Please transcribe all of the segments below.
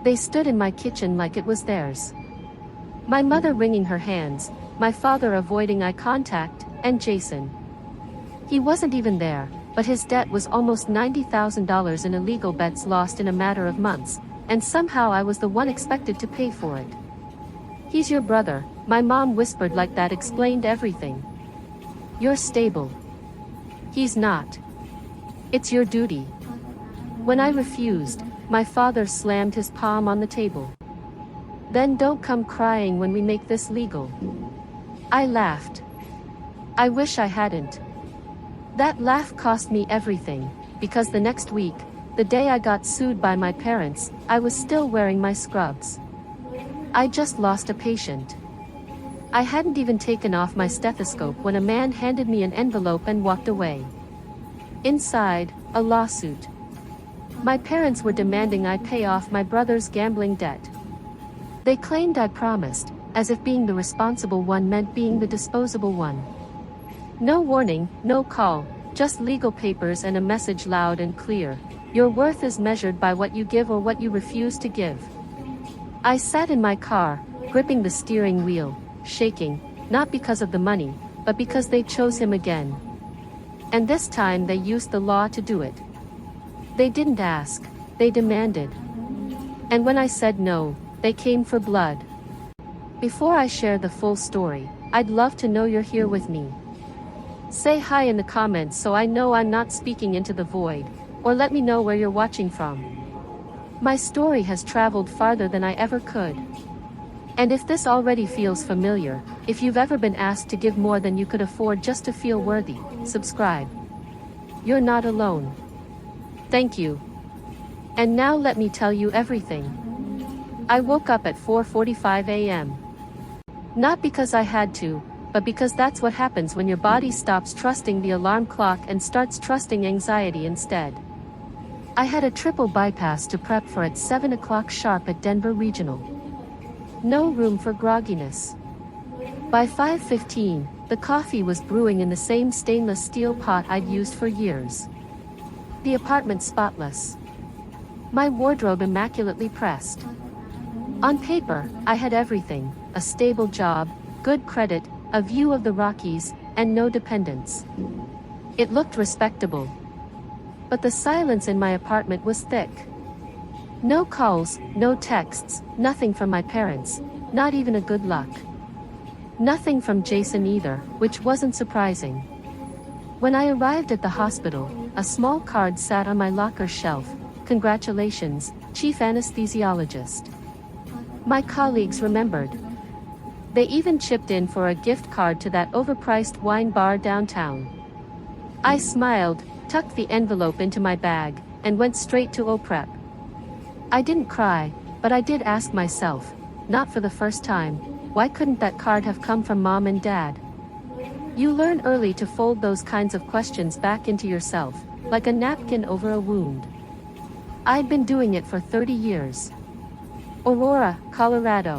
They stood in my kitchen like it was theirs. My mother wringing her hands, my father avoiding eye contact, and Jason. He wasn't even there, but his debt was almost $90,000 in illegal bets lost in a matter of months, and somehow I was the one expected to pay for it. "He's your brother," my mom whispered like that explained everything. "You're stable." "He's not. It's your duty." When I refused, my father slammed his palm on the table. "Then don't come crying when we make this legal." I laughed. I wish I hadn't. That laugh cost me everything, because the next week, the day I got sued by my parents, I was still wearing my scrubs. I just lost a patient. I hadn't even taken off my stethoscope when a man handed me an envelope and walked away. Inside, a lawsuit. My parents were demanding I pay off my brother's gambling debt. They claimed I promised, as if being the responsible one meant being the disposable one. No warning, no call, just legal papers and a message loud and clear: your worth is measured by what you give or what you refuse to give. I sat in my car, gripping the steering wheel, shaking, not because of the money, but because they chose him again. And this time they used the law to do it. They didn't ask, they demanded. And when I said no, they came for blood. Before I share the full story, I'd love to know you're here with me. Say hi in the comments so I know I'm not speaking into the void, or let me know where you're watching from. My story has traveled farther than I ever could. And if this already feels familiar, if you've ever been asked to give more than you could afford just to feel worthy, subscribe. You're not alone. Thank you. And now let me tell you everything. I woke up at 4:45 a.m. Not because I had to, but because that's what happens when your body stops trusting the alarm clock and starts trusting anxiety instead. I had a triple bypass to prep for at 7 o'clock sharp at Denver Regional. No room for grogginess. By 5:15, the coffee was brewing in the same stainless steel pot I'd used for years. The apartment spotless. My wardrobe immaculately pressed. On paper, I had everything: a stable job, good credit, a view of the Rockies, and no dependents. It looked respectable. But the silence in my apartment was thick. No calls, no texts, nothing from my parents, not even a good luck. Nothing from Jason either, which wasn't surprising. When I arrived at the hospital, a small card sat on my locker shelf: "Congratulations, Chief Anesthesiologist." My colleagues remembered. They even chipped in for a gift card to that overpriced wine bar downtown. I smiled, tucked the envelope into my bag, and went straight to OPREP. I didn't cry, but I did ask myself, not for the first time, why couldn't that card have come from Mom and Dad? You learn early to fold those kinds of questions back into yourself, like a napkin over a wound. I'd been doing it for 30 years. Aurora, Colorado.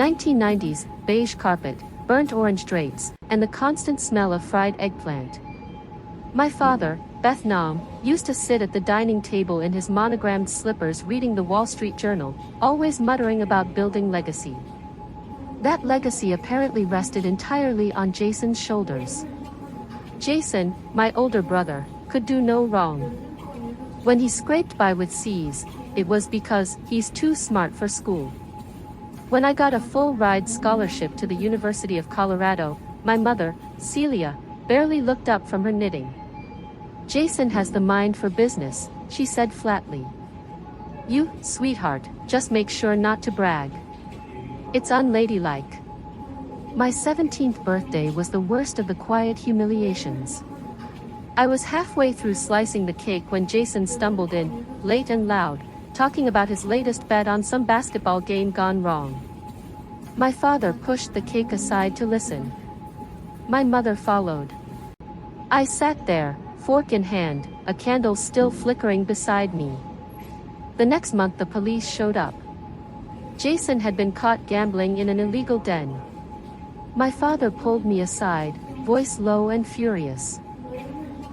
1990s, beige carpet, burnt orange drapes, and the constant smell of fried eggplant. My father, Beth Nam, used to sit at the dining table in his monogrammed slippers reading the Wall Street Journal, always muttering about building legacy. That legacy apparently rested entirely on Jason's shoulders. Jason, my older brother, could do no wrong. When he scraped by with C's, it was because he's too smart for school. When I got a full-ride scholarship to the University of Colorado, my mother, Celia, barely looked up from her knitting. "Jason has the mind for business," she said flatly. "You, sweetheart, just make sure not to brag. It's unladylike." My 17th birthday was the worst of the quiet humiliations. I was halfway through slicing the cake when Jason stumbled in, late and loud, talking about his latest bet on some basketball game gone wrong. My father pushed the cake aside to listen. My mother followed. I sat there, fork in hand, a candle still flickering beside me. The next month the police showed up. Jason had been caught gambling in an illegal den. My father pulled me aside, voice low and furious.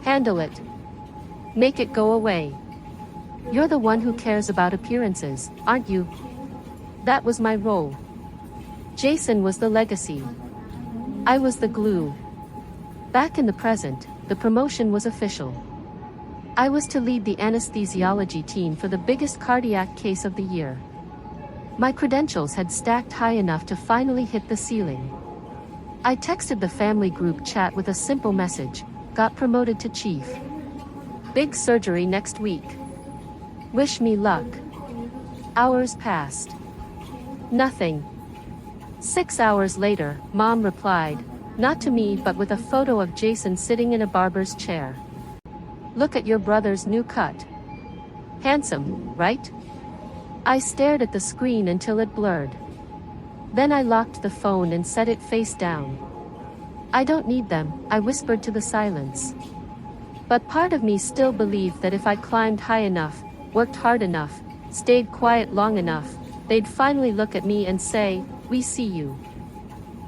"Handle it. Make it go away. You're the one who cares about appearances, aren't you? That was my role. Jason was the legacy. I was the glue. Back in the present, the promotion was official. I was to lead the anesthesiology team for the biggest cardiac case of the year. My credentials had stacked high enough to finally hit the ceiling. I texted the family group chat with a simple message: got promoted to chief. Big surgery next week. Wish me luck. Hours passed. Nothing. 6 hours later, Mom replied, not to me but with a photo of Jason sitting in a barber's chair. Look at your brother's new cut. Handsome, right? I stared at the screen until it blurred. Then I locked the phone and set it face down. I don't need them, I whispered to the silence. But part of me still believed that if I climbed high enough, worked hard enough, stayed quiet long enough, they'd finally look at me and say, "We see you.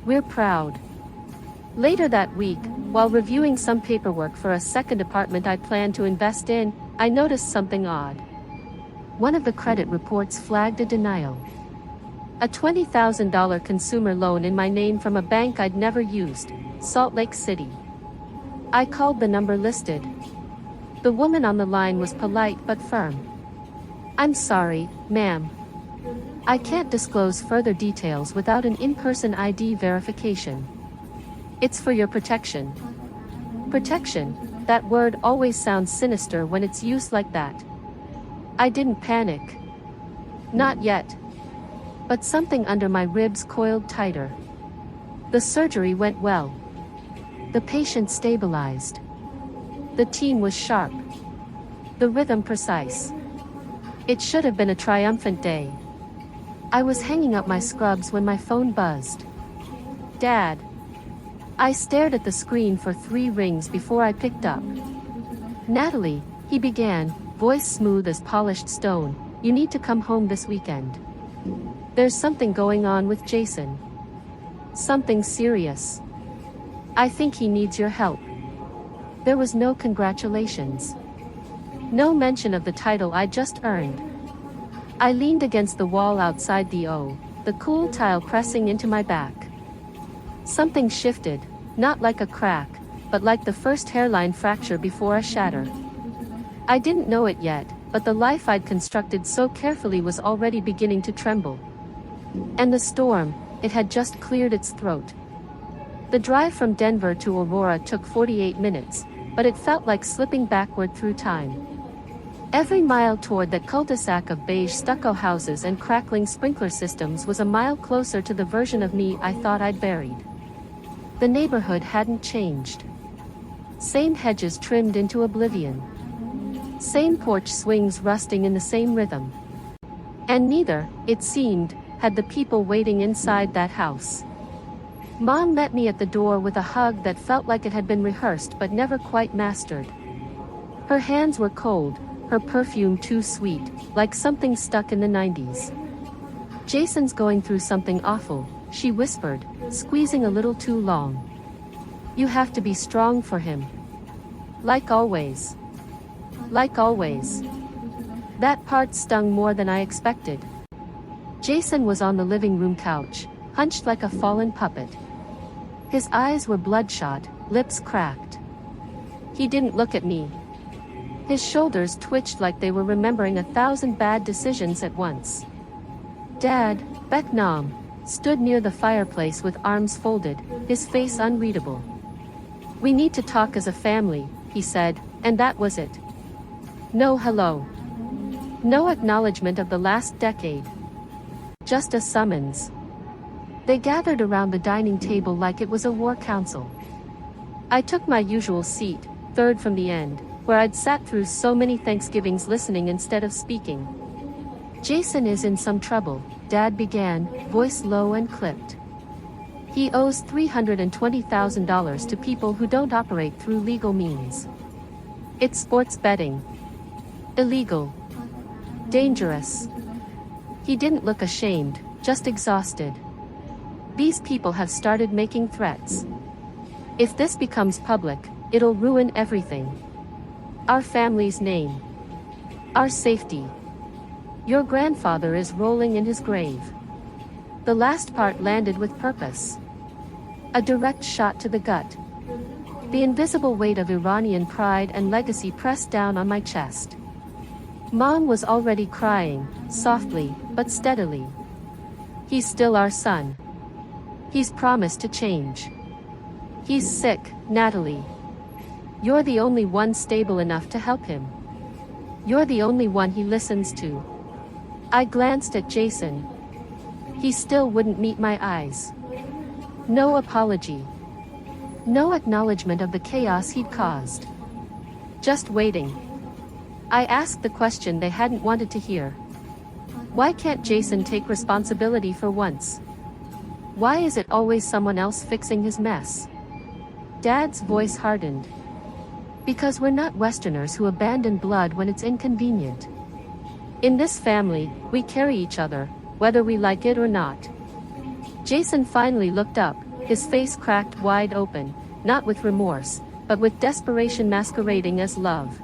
We're proud." Later that week, while reviewing some paperwork for a second apartment I planned to invest in, I noticed something odd. One of the credit reports flagged a denial. A $20,000 consumer loan in my name from a bank I'd never used, Salt Lake City. I called the number listed. The woman on the line was polite but firm. "I'm sorry, ma'am. I can't disclose further details without an in-person ID verification. It's for your protection." Protection, that word always sounds sinister when it's used like that. I didn't panic. Not yet. But something under my ribs coiled tighter. The surgery went well. The patient stabilized. The team was sharp. The rhythm precise. It should have been a triumphant day. I was hanging up my scrubs when my phone buzzed. Dad. I stared at the screen for 3 rings before I picked up. "Natalie," he began, voice smooth as polished stone, "you need to come home this weekend. There's something going on with Jason. Something serious. I think he needs your help." There was no congratulations. No mention of the title I just earned. I leaned against the wall outside the cool tile pressing into my back. Something shifted, not like a crack, but like the first hairline fracture before a shatter. I didn't know it yet, but the life I'd constructed so carefully was already beginning to tremble. And the storm, it had just cleared its throat. The drive from Denver to Aurora took 48 minutes, but it felt like slipping backward through time. Every mile toward that cul-de-sac of beige stucco houses and crackling sprinkler systems was a mile closer to the version of me I thought I'd buried. The neighborhood hadn't changed. Same hedges trimmed into oblivion. Same porch swings rusting in the same rhythm. And neither, it seemed, had the people waiting inside that house. Mom met me at the door with a hug that felt like it had been rehearsed but never quite mastered. Her hands were cold, her perfume too sweet, like something stuck in the 90s. "Jason's going through something awful," she whispered, squeezing a little too long. "You have to be strong for him. Like always. Like always." That part stung more than I expected. Jason was on the living room couch, hunched like a fallen puppet. His eyes were bloodshot, lips cracked. He didn't look at me. His shoulders twitched like they were remembering 1,000 bad decisions at once. Dad, Becknam, stood near the fireplace with arms folded, his face unreadable. "We need to talk as a family," he said, and that was it. No hello. No acknowledgement of the last decade. Just a summons. They gathered around the dining table like it was a war council. I took my usual seat, third from the end, where I'd sat through so many Thanksgivings listening instead of speaking. "Jason is in some trouble," Dad began, voice low and clipped. "He owes $320,000 to people who don't operate through legal means. It's sports betting. Illegal. Dangerous." He didn't look ashamed, just exhausted. "These people have started making threats. If this becomes public, it'll ruin everything. Our family's name. Our safety. Your grandfather is rolling in his grave. The last part landed with purpose. A direct shot to the gut. The invisible weight of Iranian pride and legacy pressed down on my chest. Mom was already crying, softly, but steadily. He's still our son. He's promised to change. He's sick, Natalie. You're the only one stable enough to help him. You're the only one he listens to. I glanced at Jason. He still wouldn't meet my eyes. No apology. No acknowledgement of the chaos he'd caused. Just waiting. I asked the question they hadn't wanted to hear. Why can't Jason take responsibility for once? Why is it always someone else fixing his mess? Dad's voice hardened. Because we're not Westerners who abandon blood when it's inconvenient. In this family, we carry each other, whether we like it or not. Jason finally looked up, his face cracked wide open, not with remorse, but with desperation masquerading as love.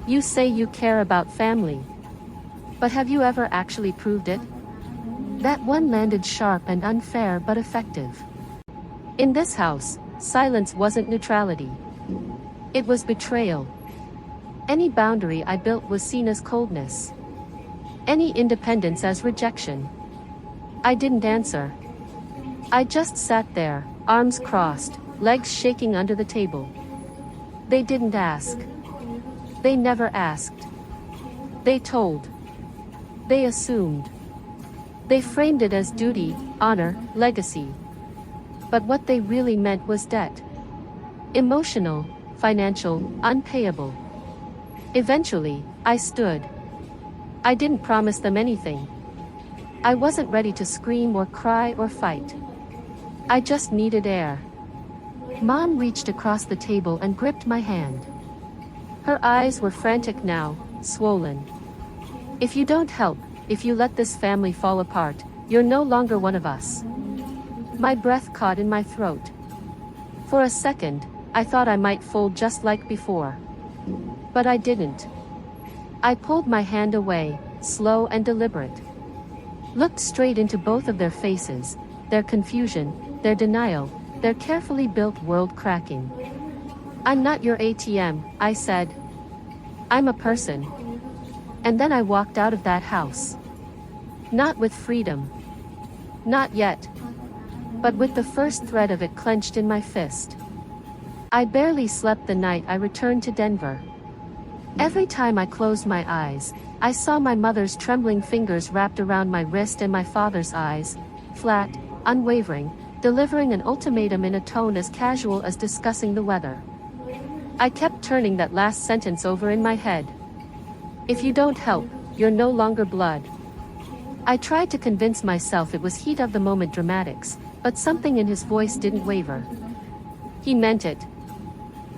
You say you care about family. But have you ever actually proved it? That one landed sharp and unfair but effective. In this house, silence wasn't neutrality. It was betrayal. Any boundary I built was seen as coldness. Any independence as rejection. I didn't answer. I just sat there, arms crossed, legs shaking under the table. They didn't ask. They never asked. They told. They assumed. They framed it as duty, honor, legacy. But what they really meant was debt. Emotional, financial, unpayable. Eventually, I stood. I didn't promise them anything. I wasn't ready to scream or cry or fight. I just needed air. Mom reached across the table and gripped my hand. Her eyes were frantic now, swollen. If you don't help, if you let this family fall apart, you're no longer one of us. My breath caught in my throat. For a second, I thought I might fold just like before. But I didn't. I pulled my hand away, slow and deliberate. Looked straight into both of their faces, their confusion, their denial, their carefully built world cracking. I'm not your ATM, I said. I'm a person. And then I walked out of that house. Not with freedom. Not yet. But with the first thread of it clenched in my fist. I barely slept the night I returned to Denver. Every time I closed my eyes, I saw my mother's trembling fingers wrapped around my wrist and my father's eyes, flat, unwavering, delivering an ultimatum in a tone as casual as discussing the weather. I kept turning that last sentence over in my head. If you don't help, you're no longer blood. I tried to convince myself it was heat of the moment dramatics, but something in his voice didn't waver. He meant it.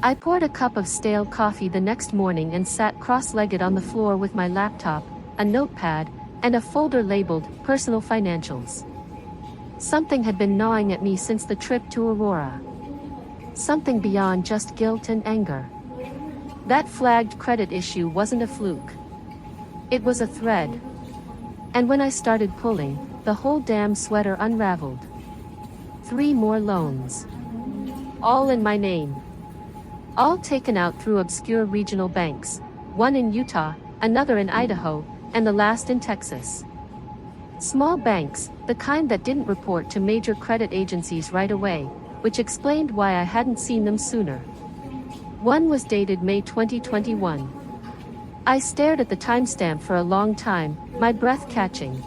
I poured a cup of stale coffee the next morning and sat cross-legged on the floor with my laptop, a notepad, and a folder labeled Personal Financials. Something had been gnawing at me since the trip to Aurora. Something beyond just guilt and anger. That flagged credit issue wasn't a fluke. It was a thread. And when I started pulling, the whole damn sweater unraveled. 3 more loans. All in my name. All taken out through obscure regional banks, one in Utah, another in Idaho, and the last in Texas. Small banks, the kind that didn't report to major credit agencies right away, which explained why I hadn't seen them sooner. One was dated May 2021. I stared at the timestamp for a long time, my breath catching.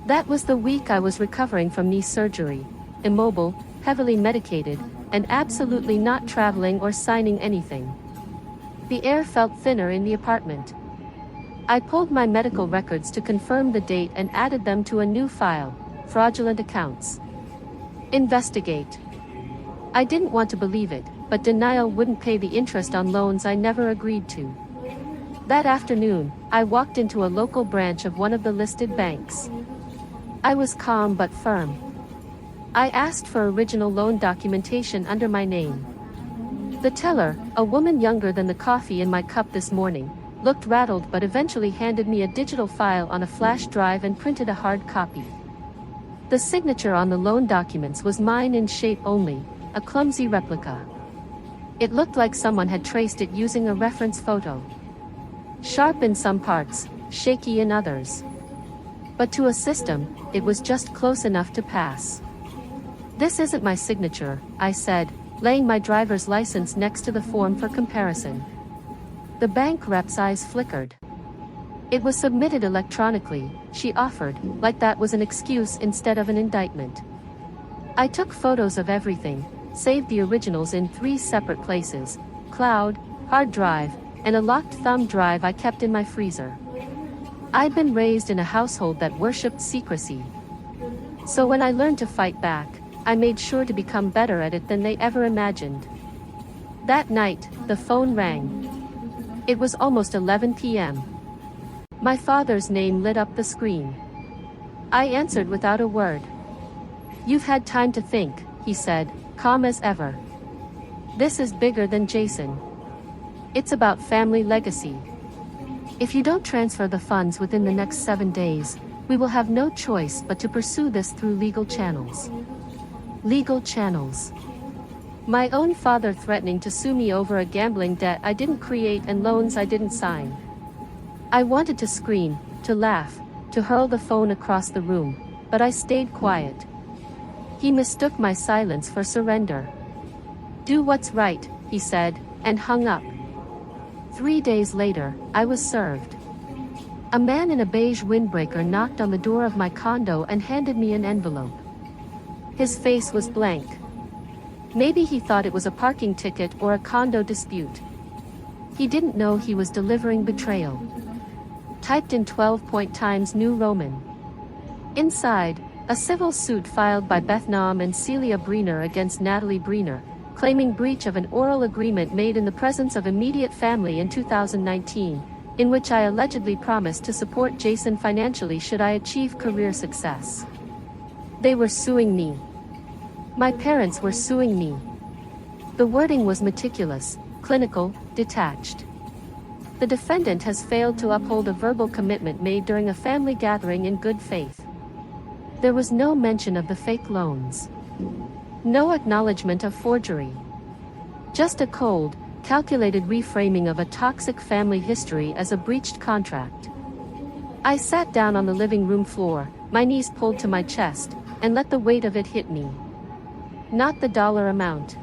That was the week I was recovering from knee surgery, immobile, heavily medicated, and absolutely not traveling or signing anything. The air felt thinner in the apartment. I pulled my medical records to confirm the date and added them to a new file, fraudulent accounts. Investigate. I didn't want to believe it, but denial wouldn't pay the interest on loans I never agreed to. That afternoon, I walked into a local branch of one of the listed banks. I was calm but firm. I asked for original loan documentation under my name. The teller, a woman younger than the coffee in my cup this morning, looked rattled but eventually handed me a digital file on a flash drive and printed a hard copy. The signature on the loan documents was mine in shape only, a clumsy replica. It looked like someone had traced it using a reference photo. Sharp in some parts, shaky in others. But to a system, it was just close enough to pass. "This isn't my signature," I said, laying my driver's license next to the form for comparison. The bank rep's eyes flickered. "It was submitted electronically," she offered, like that was an excuse instead of an indictment. I took photos of everything, saved the originals in 3 separate places: cloud, hard drive, and a locked thumb drive I kept in my freezer. I'd been raised in a household that worshipped secrecy. So when I learned to fight back, I made sure to become better at it than they ever imagined. That night, the phone rang. It was almost 11 p.m. My father's name lit up the screen. I answered without a word. "You've had time to think," he said, calm as ever. "This is bigger than Jason. It's about family legacy. If you don't transfer the funds within the next 7 days, we will have no choice but to pursue this through legal channels." Legal channels. My own father threatening to sue me over a gambling debt I didn't create and loans I didn't sign. I wanted to scream, to laugh, to hurl the phone across the room, but I stayed quiet. He mistook my silence for surrender. "Do what's right," he said, and hung up. 3 days later, I was served. A man in a beige windbreaker knocked on the door of my condo and handed me an envelope. His face was blank. Maybe he thought it was a parking ticket or a condo dispute. He didn't know he was delivering betrayal. Typed in 12-point Times New Roman. Inside, a civil suit filed by Beth Naum and Celia Breener against Natalie Breener, claiming breach of an oral agreement made in the presence of immediate family in 2019, in which I allegedly promised to support Jason financially should I achieve career success. They were suing me. My parents were suing me. The wording was meticulous, clinical, detached. The defendant has failed to uphold a verbal commitment made during a family gathering in good faith. There was no mention of the fake loans. No acknowledgement of forgery. Just a cold, calculated reframing of a toxic family history as a breached contract. I sat down on the living room floor, my knees pulled to my chest, and let the weight of it hit me. Not the dollar amount.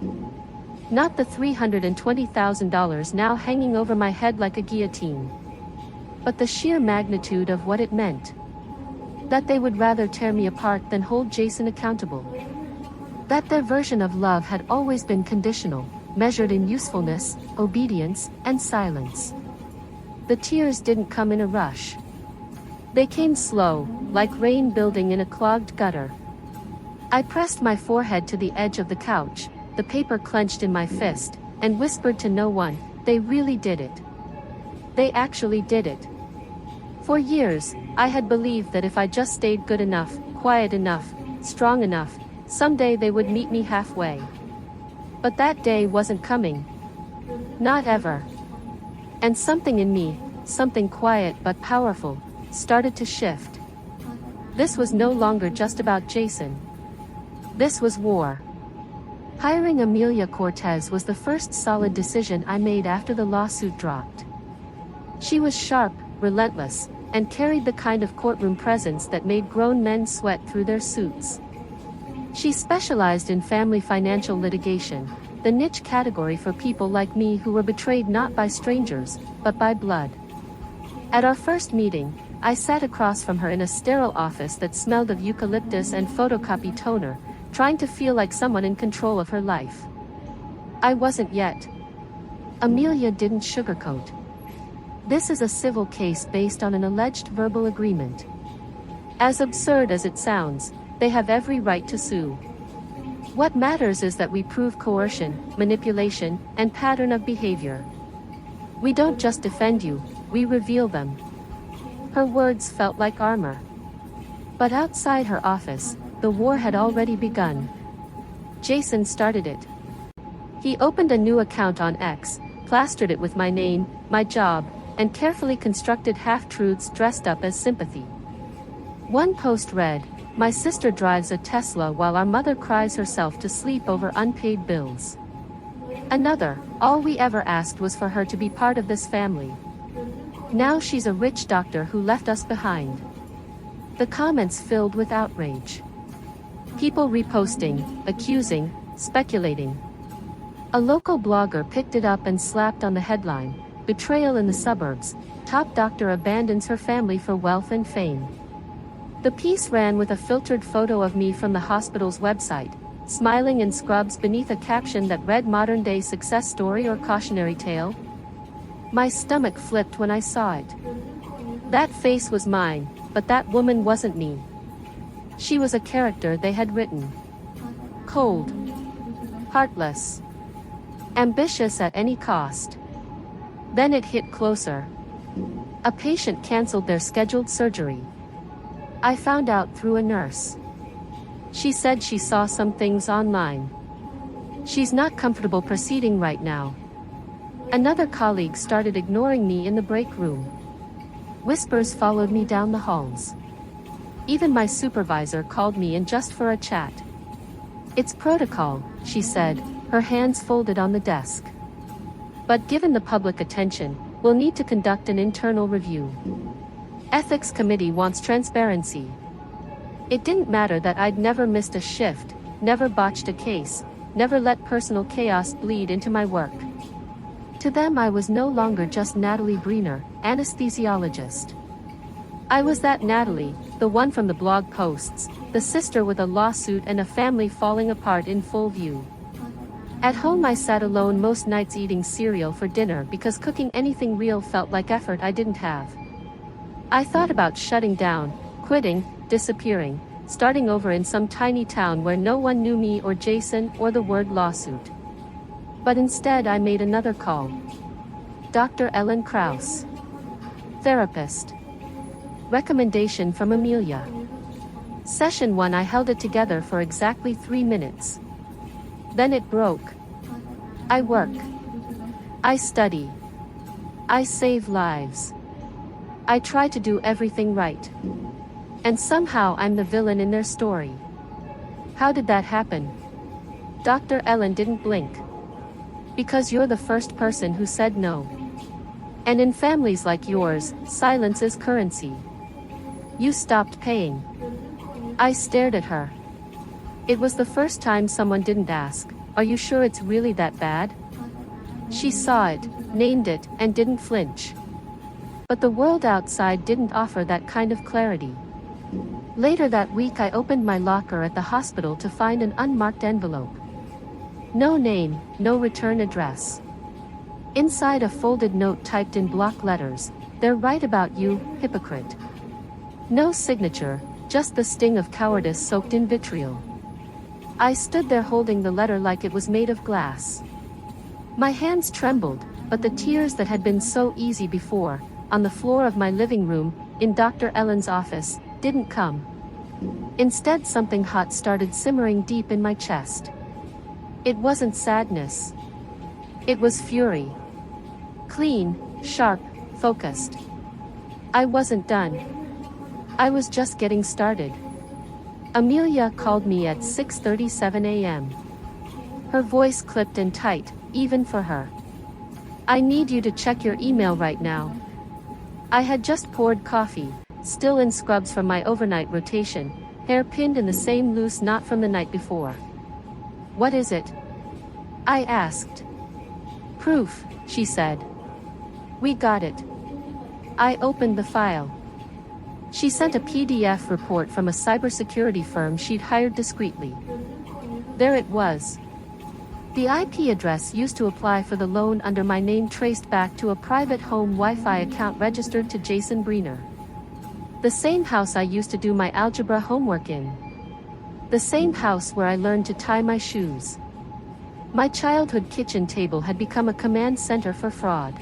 Not the $320,000 now hanging over my head like a guillotine. But the sheer magnitude of what it meant. That they would rather tear me apart than hold Jason accountable. That their version of love had always been conditional, measured in usefulness, obedience, and silence. The tears didn't come in a rush. They came slow, like rain building in a clogged gutter. I pressed my forehead to the edge of the couch, the paper clenched in my fist, and whispered to no one, "They really did it. They actually did it." For years, I had believed that if I just stayed good enough, quiet enough, strong enough, someday they would meet me halfway. But that day wasn't coming. Not ever. And something in me, something quiet but powerful, started to shift. This was no longer just about Jason. This was war. Hiring Amelia Cortez was the first solid decision I made after the lawsuit dropped. She was sharp, relentless, and carried the kind of courtroom presence that made grown men sweat through their suits. She specialized in family financial litigation, the niche category for people like me who were betrayed not by strangers, but by blood. At our first meeting, I sat across from her in a sterile office that smelled of eucalyptus and photocopy toner, trying to feel like someone in control of her life. I wasn't yet. Amelia didn't sugarcoat. This is a civil case based on an alleged verbal agreement. As absurd as it sounds, they have every right to sue. What matters is that we prove coercion, manipulation, and pattern of behavior. We don't just defend you, we reveal them. Her words felt like armor. But outside her office, the war had already begun. Jason started it. He opened a new account on X, plastered it with my name, my job, and carefully constructed half-truths dressed up as sympathy. One post read, "My sister drives a Tesla while our mother cries herself to sleep over unpaid bills." Another, "All we ever asked was for her to be part of this family. Now she's a rich doctor who left us behind." The comments filled with outrage. People reposting, accusing, speculating. A local blogger picked it up and slapped on the headline, "Betrayal in the Suburbs, Top Doctor Abandons Her Family for Wealth and Fame." The piece ran with a filtered photo of me from the hospital's website, smiling in scrubs beneath a caption that read "Modern-day success story or cautionary tale?" My stomach flipped when I saw it. That face was mine, but that woman wasn't me. She was a character they had written. Cold. Heartless. Ambitious at any cost. Then it hit closer. A patient canceled their scheduled surgery. I found out through a nurse. She said she saw some things online. She's not comfortable proceeding right now. Another colleague started ignoring me in the break room. Whispers followed me down the halls. Even my supervisor called me in just for a chat. "It's protocol," she said, her hands folded on the desk. "But given the public attention, we'll need to conduct an internal review. Ethics committee wants transparency." It didn't matter that I'd never missed a shift, never botched a case, never let personal chaos bleed into my work. To them I was no longer just Natalie Breener, anesthesiologist. I was that Natalie, the one from the blog posts, the sister with a lawsuit and a family falling apart in full view. At home I sat alone most nights eating cereal for dinner because cooking anything real felt like effort I didn't have. I thought about shutting down, quitting, disappearing, starting over in some tiny town where no one knew me or Jason or the word lawsuit. But instead I made another call. Dr. Ellen Krauss. Therapist. Recommendation from Amelia. Session 1. I held it together for exactly 3 minutes. Then it broke. I work. I study. I save lives. I try to do everything right. And somehow I'm the villain in their story. How did that happen? Dr. Ellen didn't blink. Because you're the first person who said no. And in families like yours, silence is currency. You stopped paying. I stared at her. It was the first time someone didn't ask, "Are you sure it's really that bad?" She saw it, named it, and didn't flinch. But the world outside didn't offer that kind of clarity. Later that week I opened my locker at the hospital to find an unmarked envelope. No name, no return address. Inside a folded note typed in block letters, "They're right about you, hypocrite." No signature, just the sting of cowardice soaked in vitriol. I stood there holding the letter like it was made of glass. My hands trembled, but the tears that had been so easy before, on the floor of my living room, in Dr. Ellen's office, didn't come. Instead something hot started simmering deep in my chest. It wasn't sadness. It was fury. Clean, sharp, focused. I wasn't done. I was just getting started. Amelia called me at 6:37 a.m. Her voice clipped and tight, even for her. "I need you to check your email right now." I had just poured coffee, still in scrubs from my overnight rotation, hair pinned in the same loose knot from the night before. "What is it?" I asked. "Proof," she said. "We got it." I opened the file. She sent a PDF report from a cybersecurity firm she'd hired discreetly. There it was. The IP address used to apply for the loan under my name traced back to a private home Wi-Fi account registered to Jason Breener. The same house I used to do my algebra homework in. The same house where I learned to tie my shoes. My childhood kitchen table had become a command center for fraud.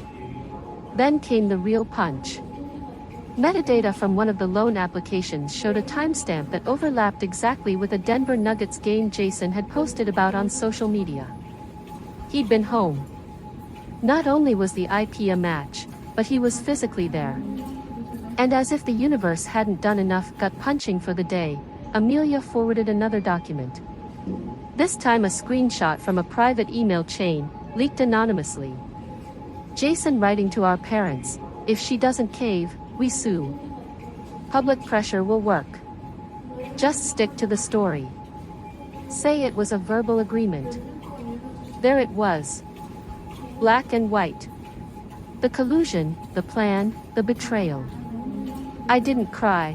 Then came the real punch. Metadata from one of the loan applications showed a timestamp that overlapped exactly with a Denver Nuggets game Jason had posted about on social media. He'd been home. Not only was the IP a match, but he was physically there. And as if the universe hadn't done enough gut-punching for the day, Amelia forwarded another document. This time a screenshot from a private email chain, leaked anonymously. Jason writing to our parents, "If she doesn't cave, we sue. Public pressure will work. Just stick to the story. Say it was a verbal agreement." There it was. Black and white. The collusion, the plan, the betrayal. I didn't cry.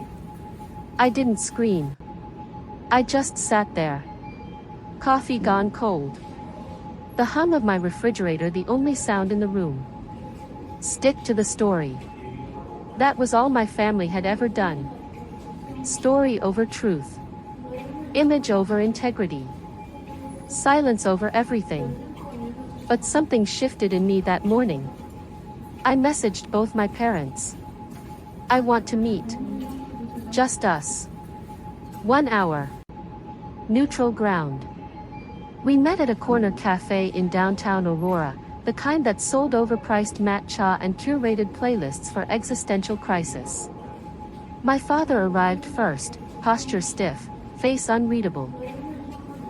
I didn't scream. I just sat there. Coffee gone cold. The hum of my refrigerator the only sound in the room. Stick to the story. That was all my family had ever done. Story over truth. Image over integrity. Silence over everything. But something shifted in me that morning. I messaged both my parents. "I want to meet. Just us. 1 hour. Neutral ground." We met at a corner cafe in downtown Aurora, the kind that sold overpriced matcha and curated playlists for existential crisis. My father arrived first, posture stiff, face unreadable.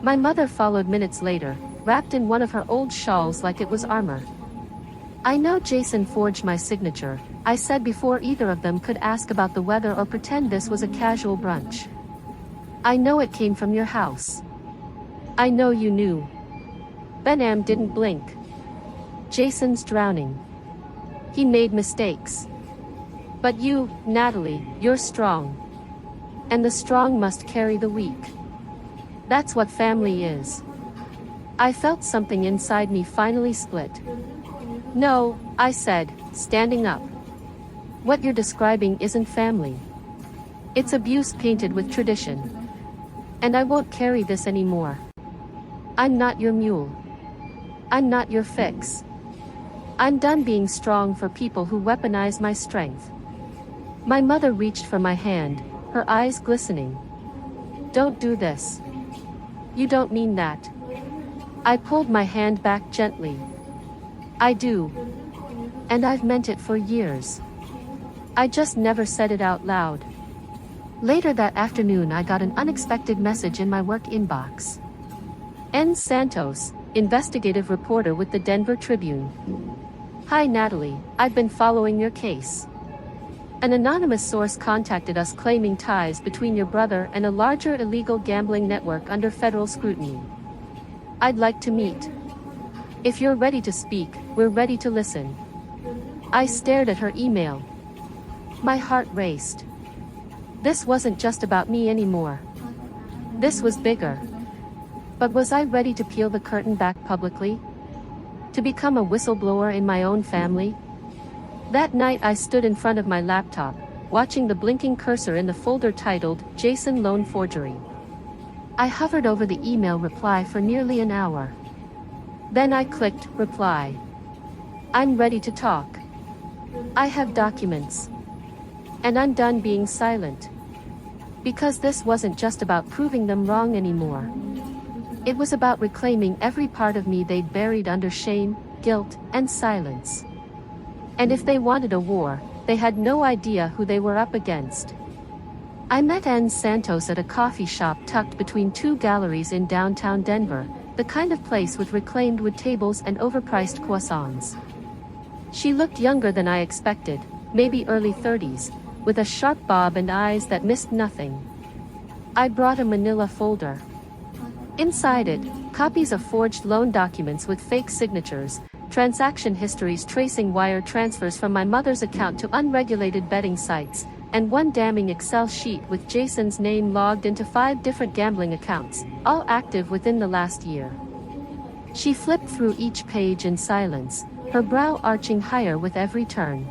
My mother followed minutes later, wrapped in one of her old shawls like it was armor. "I know Jason forged my signature," I said before either of them could ask about the weather or pretend this was a casual brunch. "I know it came from your house. I know you knew." Benham didn't blink. "Jason's drowning. He made mistakes. But you, Natalie, you're strong. And the strong must carry the weak. That's what family is." I felt something inside me finally split. "No," I said, standing up. "What you're describing isn't family. It's abuse painted with tradition. And I won't carry this anymore. I'm not your mule. I'm not your fix. I'm done being strong for people who weaponize my strength." My mother reached for my hand, her eyes glistening. "Don't do this. You don't mean that." I pulled my hand back gently. "I do. And I've meant it for years. I just never said it out loud." Later that afternoon I got an unexpected message in my work inbox. N. Santos, investigative reporter with the Denver Tribune. "Hi Natalie, I've been following your case. An anonymous source contacted us claiming ties between your brother and a larger illegal gambling network under federal scrutiny. I'd like to meet. If you're ready to speak, we're ready to listen." I stared at her email. My heart raced. This wasn't just about me anymore. This was bigger. But was I ready to peel the curtain back publicly? To become a whistleblower in my own family? That night I stood in front of my laptop, watching the blinking cursor in the folder titled Jason Loan Forgery. I hovered over the email reply for nearly an hour. Then I clicked reply. I'm ready to talk. I have documents. And I'm done being silent. Because this wasn't just about proving them wrong anymore. It was about reclaiming every part of me they'd buried under shame, guilt, and silence. And if they wanted a war, they had no idea who they were up against. I met N. Santos at a coffee shop tucked between two galleries in downtown Denver, the kind of place with reclaimed wood tables and overpriced croissants. She looked younger than I expected, maybe early 30s, with a sharp bob and eyes that missed nothing. I brought a manila folder. Inside it, copies of forged loan documents with fake signatures, transaction histories tracing wire transfers from my mother's account to unregulated betting sites, and one damning Excel sheet with Jason's name logged into 5 different gambling accounts, all active within the last year. She flipped through each page in silence, her brow arching higher with every turn.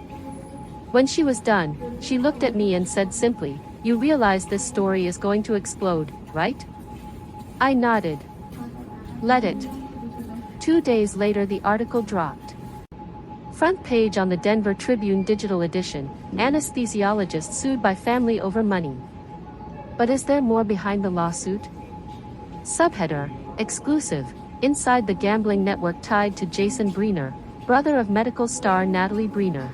When she was done, she looked at me and said simply, "You realize this story is going to explode, right?" I nodded. Let it. 2 days later the article dropped. Front page on the Denver Tribune digital edition, anesthesiologist sued by family over money. But is there more behind the lawsuit? Subheader, exclusive, inside the gambling network tied to Jason Breener, brother of medical star Natalie Breener.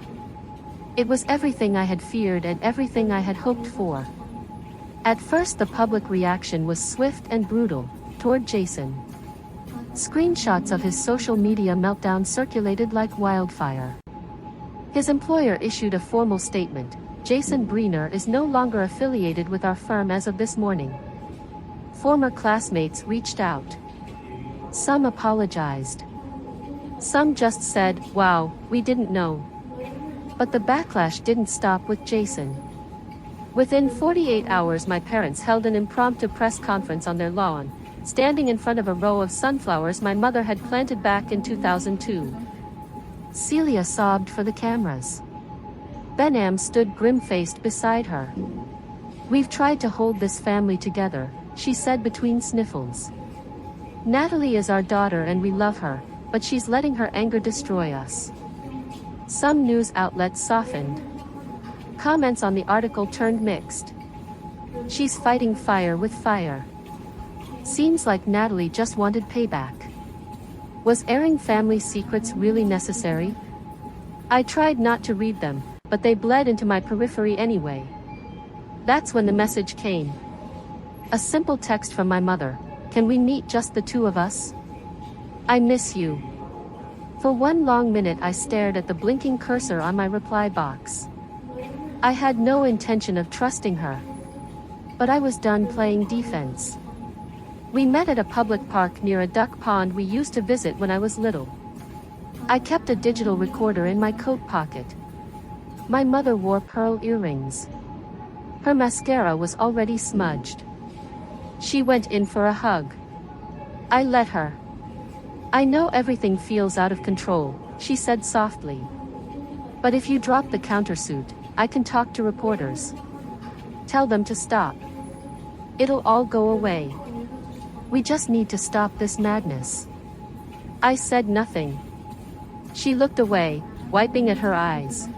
It was everything I had feared and everything I had hoped for. At first the public reaction was swift and brutal, toward Jason. Screenshots of his social media meltdown circulated like wildfire. His employer issued a formal statement: Jason Breener is no longer affiliated with our firm as of this morning. Former classmates reached out. Some apologized. Some just said, "Wow, we didn't know." But the backlash didn't stop with Jason. Within 48 hours my parents held an impromptu press conference on their lawn, standing in front of a row of sunflowers my mother had planted back in 2002. Celia sobbed for the cameras. Benham stood grim-faced beside her. "We've tried to hold this family together," she said between sniffles. "Natalie is our daughter and we love her, but she's letting her anger destroy us." Some news outlets softened. Comments on the article turned mixed. "She's fighting fire with fire. Seems like Natalie just wanted payback." Was airing family secrets really necessary? I tried not to read them, but they bled into my periphery anyway. That's when the message came. A simple text from my mother: "Can we meet just the two of us? I miss you." For one long minute I stared at the blinking cursor on my reply box. I had no intention of trusting her. But I was done playing defense. We met at a public park near a duck pond we used to visit when I was little. I kept a digital recorder in my coat pocket. My mother wore pearl earrings. Her mascara was already smudged. She went in for a hug. I let her. "I know everything feels out of control," she said softly. "But if you drop the countersuit, I can talk to reporters. Tell them to stop. It'll all go away. We just need to stop this madness." I said nothing. She looked away, wiping at her eyes.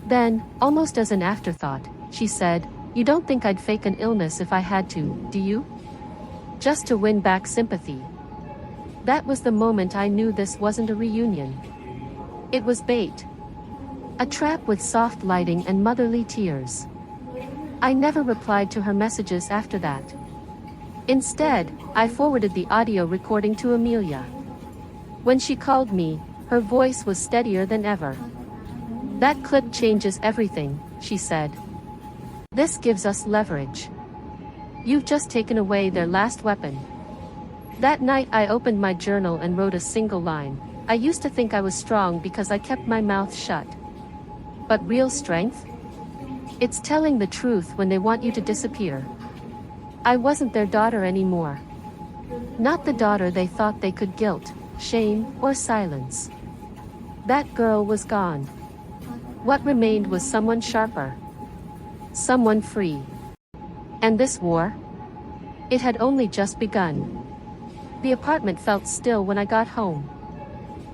Then, almost as an afterthought, she said, "You don't think I'd fake an illness if I had to, do you? Just to win back sympathy." That was the moment I knew this wasn't a reunion. It was bait. A trap with soft lighting and motherly tears. I never replied to her messages after that. Instead, I forwarded the audio recording to Amelia. When she called me, her voice was steadier than ever. "That clip changes everything," she said. "This gives us leverage. You've just taken away their last weapon." That night I opened my journal and wrote a single line: "I used to think I was strong because I kept my mouth shut. But real strength? It's telling the truth when they want you to disappear." I wasn't their daughter anymore. Not the daughter they thought they could guilt, shame, or silence. That girl was gone. What remained was someone sharper. Someone free. And this war? It had only just begun. The apartment felt still when I got home.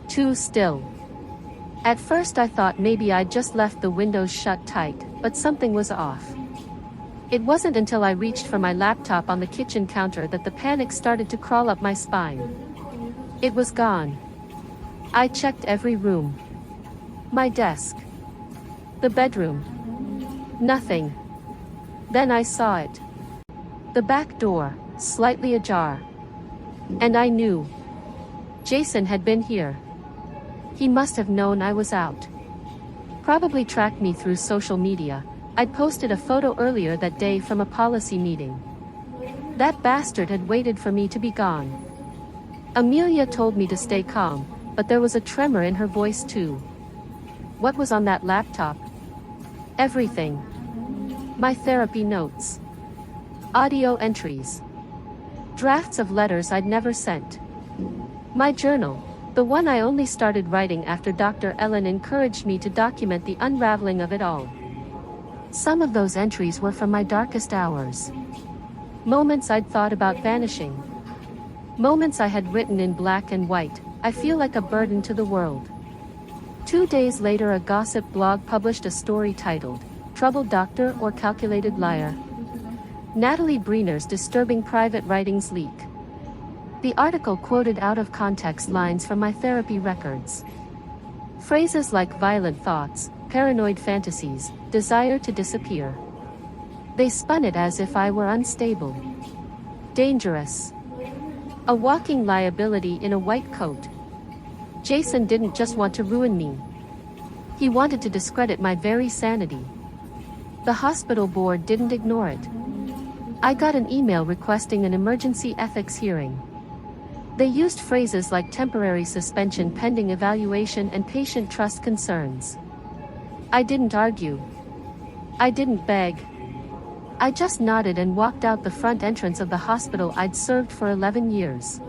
Too still. At first I thought maybe I'd just left the windows shut tight, but something was off. It wasn't until I reached for my laptop on the kitchen counter that the panic started to crawl up my spine. It was gone. I checked every room. My desk. The bedroom. Nothing. Then I saw it. The back door, slightly ajar. And I knew. Jason had been here. He must have known I was out. Probably tracked me through social media. I'd posted a photo earlier that day from a policy meeting. That bastard had waited for me to be gone. Amelia told me to stay calm, but there was a tremor in her voice too. What was on that laptop? Everything. My therapy notes. Audio entries. Drafts of letters I'd never sent. My journal, the one I only started writing after Dr. Ellen encouraged me to document the unraveling of it all. Some of those entries were from my darkest hours. Moments I'd thought about vanishing. Moments I had written in black and white: "I feel like a burden to the world." 2 days later a gossip blog published a story titled, "Troubled Doctor or Calculated Liar?" Natalie Breener's disturbing private writings leak. The article quoted out of context lines from my therapy records. Phrases like violent thoughts, paranoid fantasies, desire to disappear. They spun it as if I were unstable, dangerous, a walking liability in a white coat. Jason didn't just want to ruin me. He wanted to discredit my very sanity. The hospital board didn't ignore it. I got an email requesting an emergency ethics hearing. They used phrases like temporary suspension pending evaluation and patient trust concerns. I didn't argue. I didn't beg. I just nodded and walked out the front entrance of the hospital I'd served for 11 years.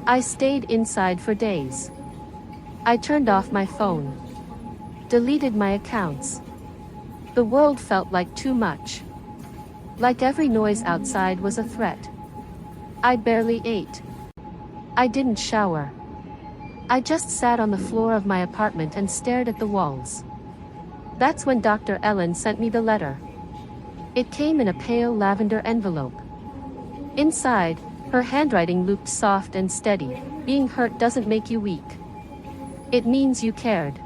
I stayed inside for days. I turned off my phone. Deleted my accounts. The world felt like too much. Like every noise outside was a threat. I barely ate. I didn't shower. I just sat on the floor of my apartment and stared at the walls. That's when Dr. Ellen sent me the letter. It came in a pale lavender envelope. Inside, her handwriting looked soft and steady. Being hurt doesn't make you weak. It means you cared.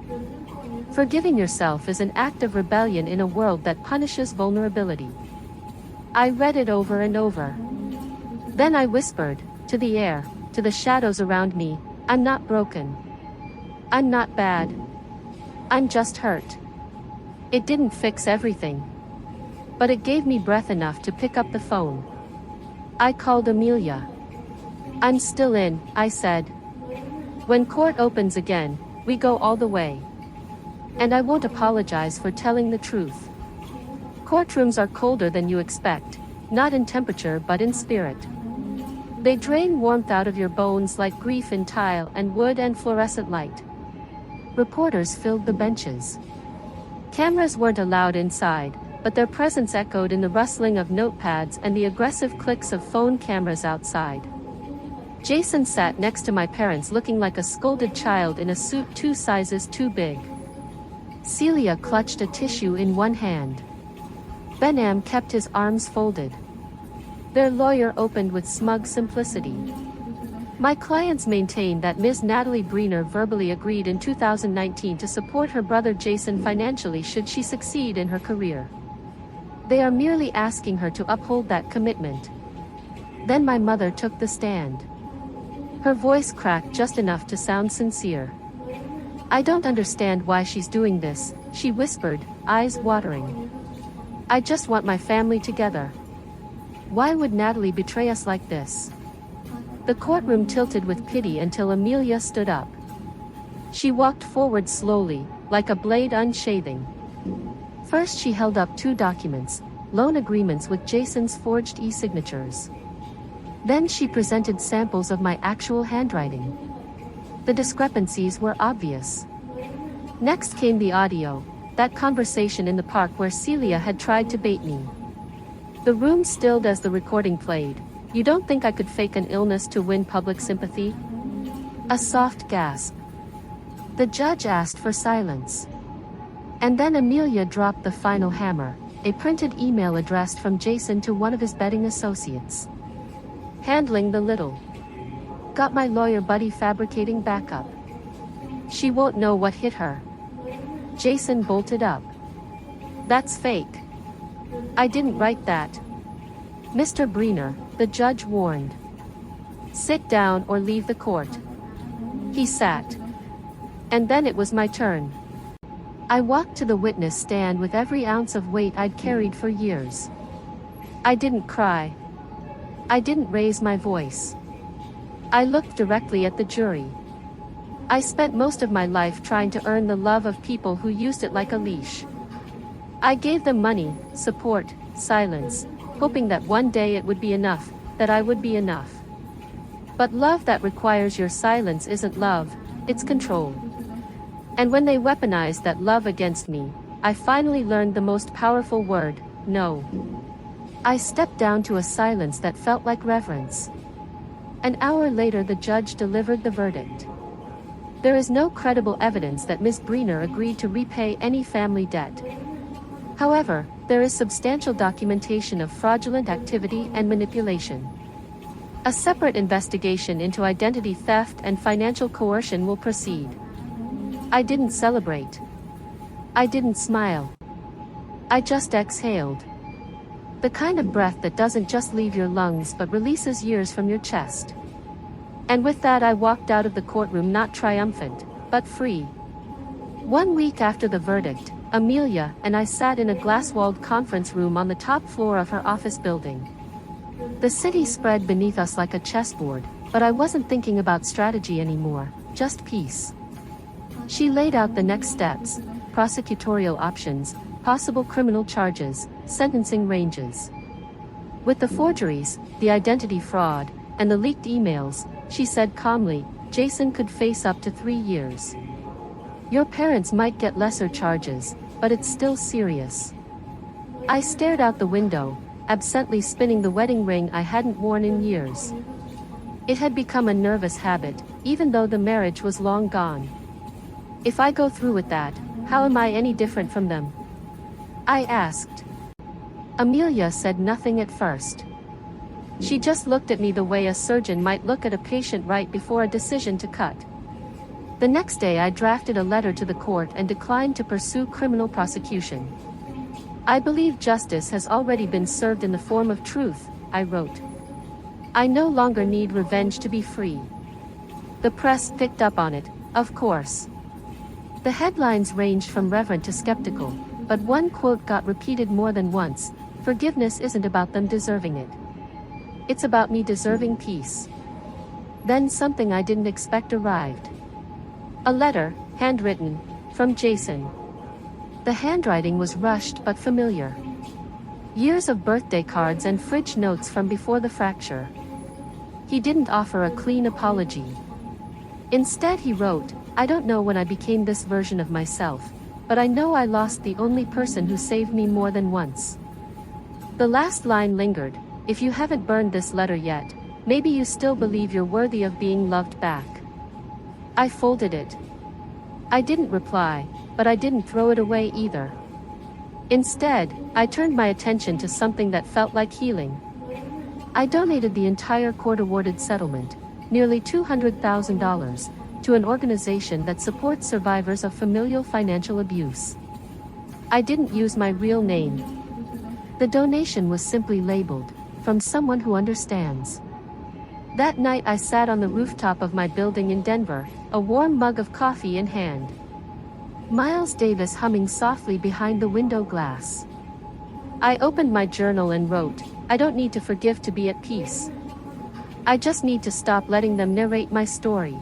Forgiving yourself is an act of rebellion in a world that punishes vulnerability. I read it over and over. Then I whispered, to the air, to the shadows around me, I'm not broken. I'm not bad. I'm just hurt. It didn't fix everything. But it gave me breath enough to pick up the phone. I called Amelia. I'm still in, I said. When court opens again, we go all the way. And I won't apologize for telling the truth. Courtrooms are colder than you expect, not in temperature but in spirit. They drain warmth out of your bones like grief in tile and wood and fluorescent light. Reporters filled the benches. Cameras weren't allowed inside, but their presence echoed in the rustling of notepads and the aggressive clicks of phone cameras outside. Jason sat next to my parents looking like a scolded child in a suit 2 sizes too big. Celia clutched a tissue in one hand. Benham kept his arms folded. Their lawyer opened with smug simplicity. My clients maintained that Ms. Natalie Breener verbally agreed in 2019 to support her brother Jason financially should she succeed in her career. They are merely asking her to uphold that commitment. Then my mother took the stand. Her voice cracked just enough to sound sincere. I don't understand why she's doing this, she whispered, eyes watering. I just want my family together. Why would Natalie betray us like this? The courtroom tilted with pity until Amelia stood up. She walked forward slowly, like a blade unshathing. First she held up 2 documents, loan agreements with Jason's forged e-signatures. Then she presented samples of my actual handwriting. The discrepancies were obvious. Next came the audio, that conversation in the park where Celia had tried to bait me. The room stilled as the recording played. You don't think I could fake an illness to win public sympathy? A soft gasp. The judge asked for silence. And then Amelia dropped the final hammer, a printed email addressed from Jason to one of his betting associates. Handling the little. Got my lawyer buddy fabricating backup. She won't know what hit her. Jason bolted up. That's fake. I didn't write that. Mr. Breener, the judge warned. Sit down or leave the court. He sat. And then it was my turn. I walked to the witness stand with every ounce of weight I'd carried for years. I didn't cry. I didn't raise my voice. I looked directly at the jury. I spent most of my life trying to earn the love of people who used it like a leash. I gave them money, support, silence, hoping that one day it would be enough, that I would be enough. But love that requires your silence isn't love, it's control. And when they weaponized that love against me, I finally learned the most powerful word, no. I stepped down to a silence that felt like reverence. An hour later the judge delivered the verdict. There is no credible evidence that Ms. Breener agreed to repay any family debt. However, there is substantial documentation of fraudulent activity and manipulation. A separate investigation into identity theft and financial coercion will proceed. I didn't celebrate. I didn't smile. I just exhaled. The kind of breath that doesn't just leave your lungs but releases years from your chest. And with that I walked out of the courtroom not triumphant, but free. 1 week after the verdict, Amelia and I sat in a glass-walled conference room on the top floor of her office building. The city spread beneath us like a chessboard, but I wasn't thinking about strategy anymore, just peace. She laid out the next steps, prosecutorial options, possible criminal charges, sentencing ranges. With the forgeries, the identity fraud, and the leaked emails, she said calmly, Jason could face up to 3 years. Your parents might get lesser charges, but it's still serious. I stared out the window, absently spinning the wedding ring I hadn't worn in years. It had become a nervous habit, even though the marriage was long gone. If I go through with that, how am I any different from them? I asked. Amelia said nothing at first. She just looked at me the way a surgeon might look at a patient right before a decision to cut. The next day I drafted a letter to the court and declined to pursue criminal prosecution. I believe justice has already been served in the form of truth, I wrote. I no longer need revenge to be free. The press picked up on it, of course. The headlines ranged from reverent to skeptical, but one quote got repeated more than once: forgiveness isn't about them deserving it. It's about me deserving peace. Then something I didn't expect arrived. A letter, handwritten, from Jason. The handwriting was rushed but familiar. Years of birthday cards and fridge notes from before the fracture. He didn't offer a clean apology. Instead he wrote, I don't know when I became this version of myself, but I know I lost the only person who saved me more than once. The last line lingered, if you haven't burned this letter yet, maybe you still believe you're worthy of being loved back. I folded it. I didn't reply, but I didn't throw it away either. Instead, I turned my attention to something that felt like healing. I donated the entire court-awarded settlement, nearly $200,000, to an organization that supports survivors of familial financial abuse. I didn't use my real name. The donation was simply labeled, from someone who understands. That night I sat on the rooftop of my building in Denver, a warm mug of coffee in hand. Miles Davis humming softly behind the window glass. I opened my journal and wrote, I don't need to forgive to be at peace. I just need to stop letting them narrate my story.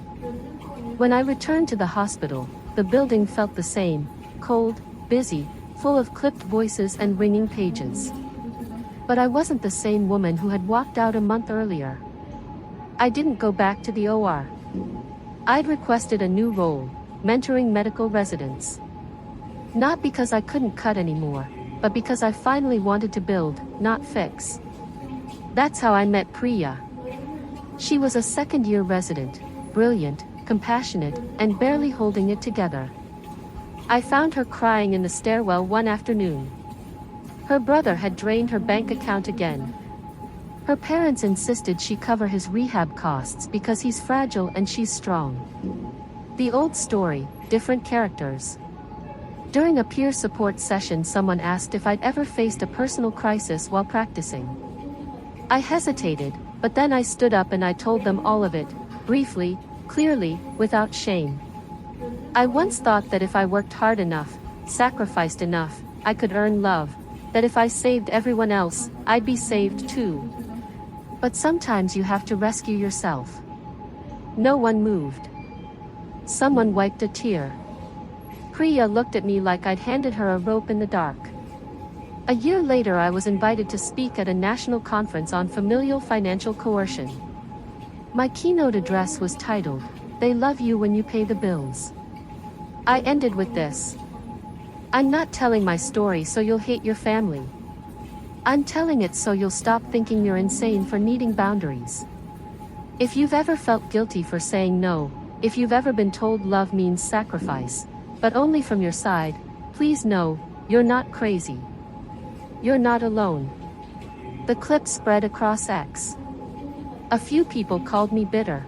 When I returned to the hospital, the building felt the same, cold, busy, full of clipped voices and ringing pages. But I wasn't the same woman who had walked out a month earlier. I didn't go back to the OR. I'd requested a new role, mentoring medical residents. Not because I couldn't cut anymore, but because I finally wanted to build, not fix. That's how I met Priya. She was a second-year resident, brilliant, compassionate, and barely holding it together. I found her crying in the stairwell one afternoon. Her brother had drained her bank account again. Her parents insisted she cover his rehab costs because he's fragile and she's strong. The old story, different characters. During a peer support session, someone asked if I'd ever faced a personal crisis while practicing. I hesitated, but then I stood up and I told them all of it, briefly, clearly, without shame. I once thought that if I worked hard enough, sacrificed enough, I could earn love, that if I saved everyone else, I'd be saved too. But sometimes you have to rescue yourself. No one moved. Someone wiped a tear. Priya looked at me like I'd handed her a rope in the dark. A year later I was invited to speak at a national conference on familial financial coercion. My keynote address was titled, They Love You When You Pay the Bills. I ended with this. I'm not telling my story so you'll hate your family. I'm telling it so you'll stop thinking you're insane for needing boundaries. If you've ever felt guilty for saying no, if you've ever been told love means sacrifice, but only from your side, please know, you're not crazy. You're not alone. The clip spread across X. A few people called me bitter.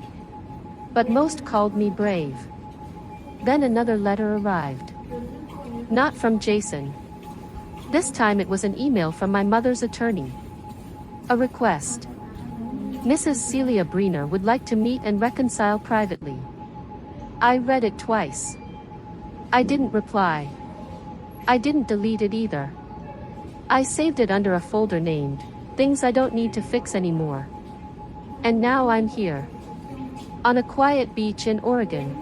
But most called me brave. Then another letter arrived. Not from Jason. This time it was an email from my mother's attorney. A request. Mrs. Celia Breener would like to meet and reconcile privately. I read it twice. I didn't reply. I didn't delete it either. I saved it under a folder named Things I Don't Need to Fix Anymore. And now I'm here. On a quiet beach in Oregon.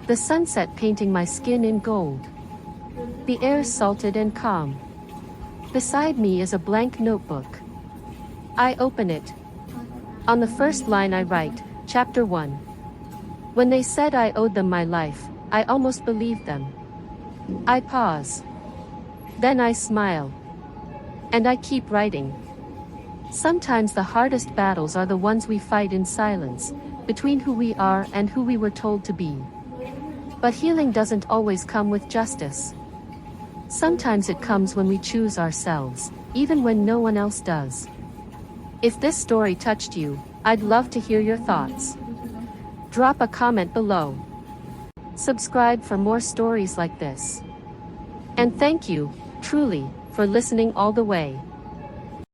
The sunset painting my skin in gold. The air salted and calm. Beside me is a blank notebook. I open it. On the first line I write, Chapter 1. When they said I owed them my life, I almost believed them. I pause. Then I smile. And I keep writing. Sometimes the hardest battles are the ones we fight in silence, between who we are and who we were told to be. But healing doesn't always come with justice. Sometimes it comes when we choose ourselves, even when no one else does. If this story touched you, I'd love to hear your thoughts. Drop a comment below. Subscribe for more stories like this. And thank you, truly, for listening all the way.